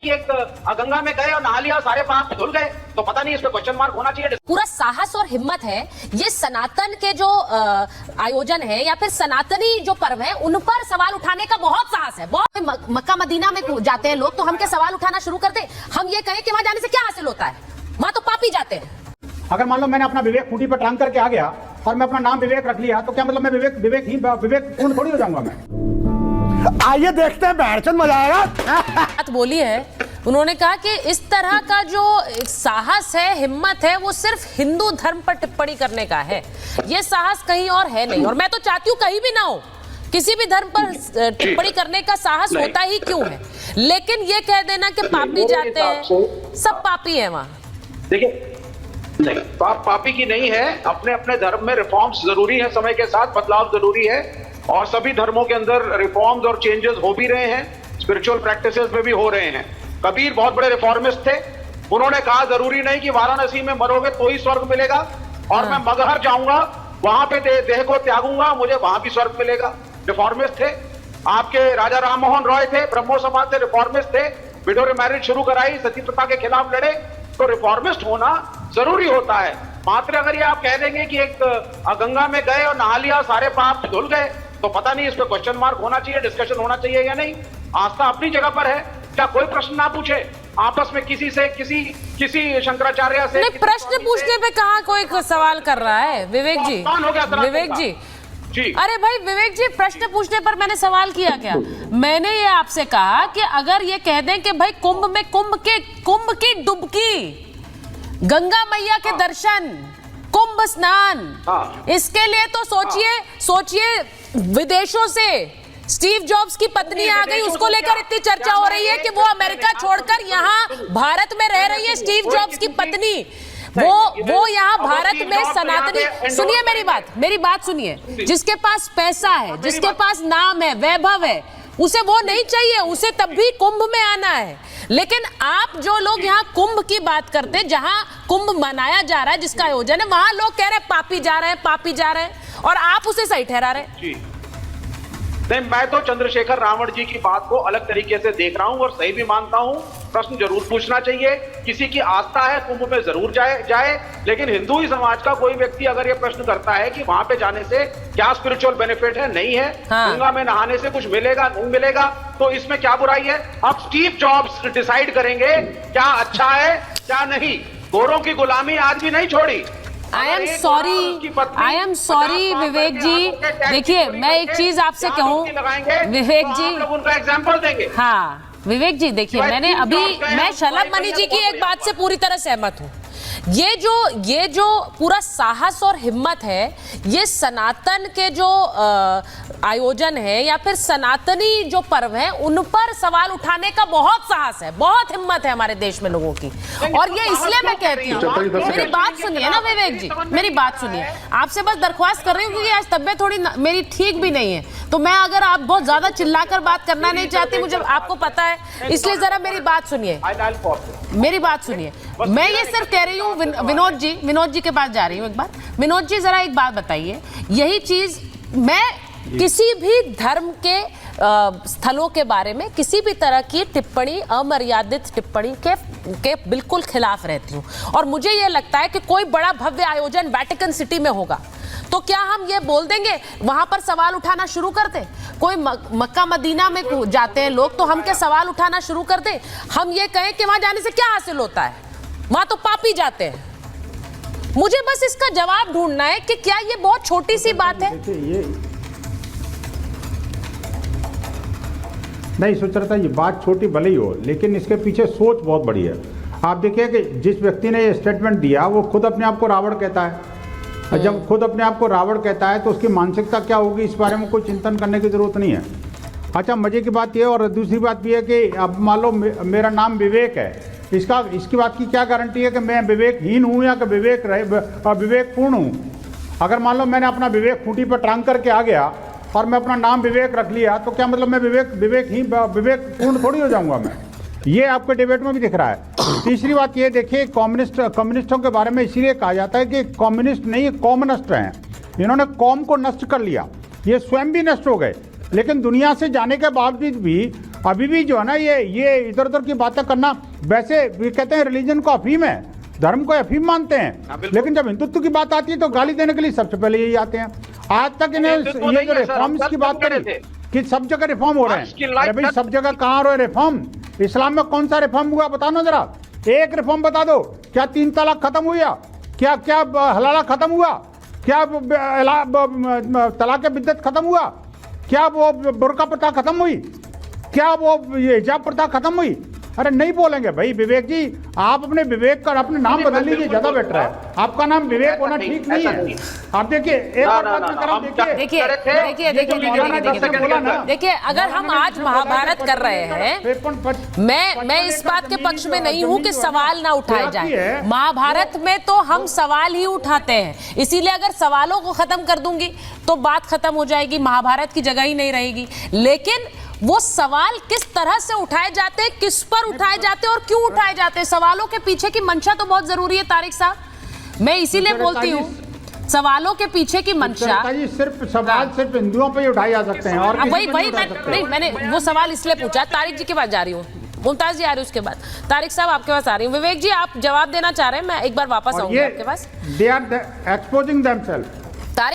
कि एक गंगा में गए और नहा लिया, सारे पाप धुल गए, तो पता नहीं, इस पे क्वेश्चन मार्क होना चाहिए। पूरा साहस और हिम्मत है। ये सनातन के जो आयोजन है या फिर सनातनी जो पर्व है उन पर सवाल उठाने का बहुत साहस है। बहुत मक्का मदीना में जाते हैं लोग, तो हम क्या सवाल उठाना शुरू करते? हम ये कहें कि वहां जाने से क्या हासिल होता है? वहां तो पापी जाते हैं। अगर मान लो मैंने अपना विवेक खूंटी पर टांग करके आ गया और मैं अपना नाम विवेक रख लिया, तो क्या मतलब मैं विवेक पूर्ण थोड़ी हो जाऊंगा मैं? आइए देखते हैं, बैठचंद मजा आएगा। बात बोली है उन्होंने, कहा कि इस तरह का जो साहस है, हिम्मत है, वो सिर्फ हिंदू धर्म पर टिप्पणी करने का है। ये साहस कहीं और है नहीं, और मैं तो चाहती हूँ कहीं भी ना हो। किसी भी धर्म पर टिप्पणी करने का साहस होता ही क्यों है? लेकिन ये कह देना कि पापी जाते हैं, सब पापी है वहां। देखिए, नहीं, पापी की नहीं है। अपने अपने धर्म में रिफॉर्म्स जरूरी है, समय के साथ बदलाव जरूरी है, और सभी धर्मों के अंदर रिफॉर्म्स और चेंजेस हो भी रहे हैं, स्पिरिचुअल प्रैक्टिसेस में भी हो रहे हैं। कबीर बहुत बड़े रिफॉर्मिस्ट थे। उन्होंने कहा जरूरी नहीं कि वाराणसी में मरोगे तो ही स्वर्ग मिलेगा, और मैं मगहर जाऊंगा, वहां पे देह को त्यागूंगा, मुझे वहां भी स्वर्ग मिलेगा। रिफॉर्मिस्ट थे। आपके राजा राम मोहन रॉय थे, ब्रह्मो समाज से रिफॉर्मिस्ट थे, विडो मैरिज शुरू कराई, सती प्रथा के खिलाफ लड़े। तो रिफॉर्मिस्ट होना जरूरी होता है। मात्र अगर ये आप कह देंगे कि एक गंगा में गए और नहा लिया, सारे पाप धुल गए, तो पता नहीं, इस पे क्वेश्चन मार्क होना चाहिए, डिस्कशन होना चाहिए या नहीं। आस्था अपनी जगह पर है। क्या कोई प्रश्न ना पूछे आपस में किसी से, किसी शंकराचार्य से? नहीं, प्रश्न पूछने पे कहाँ कोई सवाल कर रहा है विवेक जी? विवेक जी जी, अरे भाई विवेक जी, प्रश्न पूछने पर मैंने सवाल किया क्या? मैंने ये आपसे कहा कि अगर ये कह दें कि भाई कुंभ में कुंभ की डुबकी, गंगा मैया के दर्शन, कुंभ स्नान, इसके लिए तो सोचिए विदेशों से स्टीव जॉब्स की पत्नी आ गई, उसको लेकर इतनी चर्चा हो रही है कि वो अमेरिका छोड़कर यहाँ भारत में रह रही है। स्टीव जॉब्स की पत्नी वो यहाँ भारत में सनातनी, सुनिए मेरी बात सुनिए। जिसके पास पैसा है, जिसके पास नाम है, वैभव है, उसे वो नहीं चाहिए, उसे तब भी कुंभ में आना है। लेकिन आप जो लोग यहाँ कुंभ की बात करते हैं, जहां कुंभ मनाया जा रहा है, जिसका आयोजन है, वहां लोग कह रहे हैं पापी जा रहे हैं, और आप उसे सही ठहरा रहे हैं। नहीं, मैं तो चंद्रशेखर रावण जी की बात को अलग तरीके से देख रहा हूं और सही भी मानता हूं। प्रश्न जरूर पूछना चाहिए। किसी की आस्था है कुंभ में जरूर जाए, लेकिन हिंदू ही समाज का कोई व्यक्ति अगर ये प्रश्न करता है कि वहां पे जाने से क्या स्पिरिचुअल बेनिफिट है, नहीं है, गंगा में नहाने से कुछ मिलेगा, नहीं मिलेगा, तो इसमें क्या बुराई है? अब स्टीव जॉब्स डिसाइड करेंगे क्या अच्छा है क्या नहीं। गोरों की गुलामी आज भी नहीं छोड़ी। आई एम सॉरी विवेक जी। देखिए, मैं एक चीज आपसे कहूं विवेक जी, उनका एग्जाम्पल देंगे। हाँ विवेक जी, देखिए, मैं शलभ मणि जी की एक बात से पूरी तरह सहमत हूं। ये जो पूरा साहस और हिम्मत है, ये सनातन के जो आयोजन है या फिर सनातनी जो पर्व है उन पर सवाल उठाने का बहुत साहस है, बहुत हिम्मत है हमारे देश में लोगों की। और ये इसलिए मैं कहती हूँ, मेरी बात सुनिए ना विवेक जी, मेरी बात सुनिए। आपसे बस दरख्वास्त कर रही हूँ क्योंकि आज तबियत थोड़ी मेरी ठीक भी नहीं है, तो मैं अगर आप बहुत ज्यादा चिल्लाकर बात करना नहीं चाहती, मुझे आपको पता है, इसलिए जरा मेरी बात सुनिए। मैं ये सिर्फ कह रही हूँ, विनोद जी के पास जा रही हूँ एक बार। विनोद जी, जरा एक बात बताइए, यही चीज मैं किसी भी धर्म के स्थलों के बारे में किसी भी तरह की टिप्पणी, अमर्यादित टिप्पणी के बिल्कुल खिलाफ रहती हूँ। और मुझे ये लगता है कि कोई बड़ा भव्य आयोजन वेटिकन सिटी में होगा तो क्या हम ये बोल देंगे, वहां पर सवाल उठाना शुरू कर दे? कोई मक्का मदीना में जाते हैं लोग, तो हम क्या सवाल उठाना शुरू कर दे? हम ये कहें कि वहां जाने से क्या हासिल होता है? वहां तो पापी जाते हैं। मुझे बस इसका जवाब ढूंढना है कि क्या ये बहुत छोटी सी बात है? नहीं सोच रहा था ये बात छोटी भले ही हो, लेकिन इसके पीछे सोच बहुत बड़ी है। आप देखिए कि जिस व्यक्ति ने ये स्टेटमेंट दिया वो खुद अपने आप को रावण कहता है। जब खुद अपने आप को रावण कहता है तो उसकी मानसिकता क्या होगी, इस बारे में कोई चिंतन करने की जरूरत नहीं है। अच्छा, मजे की बात यह, और दूसरी बात भी है कि अब मान लो मेरा नाम विवेक है, इसकी बात की क्या गारंटी है कि मैं विवेकहीन हूँ या कि विवेकपूर्ण हूँ? अगर मान लो मैंने अपना विवेक खूंटी पर टांग करके आ गया और मैं अपना नाम विवेक रख लिया, तो क्या मतलब मैं विवेकपूर्ण थोड़ी हो जाऊंगा मैं? ये आपके डिबेट में भी दिख रहा है। तीसरी बात ये देखिए, कम्युनिस्टों के बारे में इसीलिए कहा जाता है कि कम्युनिस्ट नहीं, कॉमनिस्ट हैं। इन्होंने कॉम को नष्ट कर लिया, ये स्वयं भी नष्ट हो गए, लेकिन दुनिया से जाने के बावजूद भी अभी भी जो है ना ये इधर उधर की बातें करना, वैसे ये कहते हैं रिलीजन को अफीम है, धर्म को अफीम मानते हैं, लेकिन जब हिंदुत्व की बात आती है तो गाली देने के लिए सबसे पहले यही आते हैं। आज तक इन्हें ये जो रिफॉर्म्स की बात करी कि सब जगह रिफॉर्म हो रहे हैं, अरे भाई सब जगह कहाँ हो रहे रिफॉर्म? इस्लाम में कौन सा रिफॉर्म हुआ बताओ ना जरा, एक रिफॉर्म बता दो। क्या 3 तलाक खत्म हुआ? क्या क्या हलाला खत्म हुआ? क्या तलाक बिद्दत खत्म हुआ? क्या वो बुर्का प्रथा खत्म हुई? क्या वो ये हिजाब प्रथा खत्म हुई? अरे नहीं बोलेंगे भाई। विवेक जी, आप अपने विवेक का अपने नाम बदल लीजिए, ज्यादा बेटर है। आपका नाम विवेक होना ठीक नहीं है। आप देखिए एक और बात मैं कराऊं, देखिए अगर हम आज महाभारत कर रहे हैं, मैं इस बात के पक्ष में नहीं हूं कि सवाल ना उठाए जाए। महाभारत में तो हम सवाल ही उठाते हैं, इसीलिए अगर सवालों को खत्म कर दूंगी तो बात खत्म हो जाएगी, महाभारत की जगह ही नहीं रहेगी। लेकिन वो सवाल किस तरह से उठाए जाते हैं, किस पर उठाए जाते हैं और क्यों उठाए जाते हैं, सवालों के पीछे की मंशा तो बहुत जरूरी है तारिक साहब। मैं इसीलिए बोलती हूँ सवालों के पीछे की मंशा, सिर्फ सवाल सिर्फ हिंदुओं पे ही उठाए जा सकते हैं और मैंने वो सवाल इसलिए पूछा। तारिक जी के पास जा रही हूँ, मुमताज जी आ रही है, उसके बाद तारिक साहब आपके पास आ रही हूँ। विवेक जी आप जवाब देना चाह रहे हैं, मैं एक बार वापस आऊंगी आपके पास। They are exposing themselves.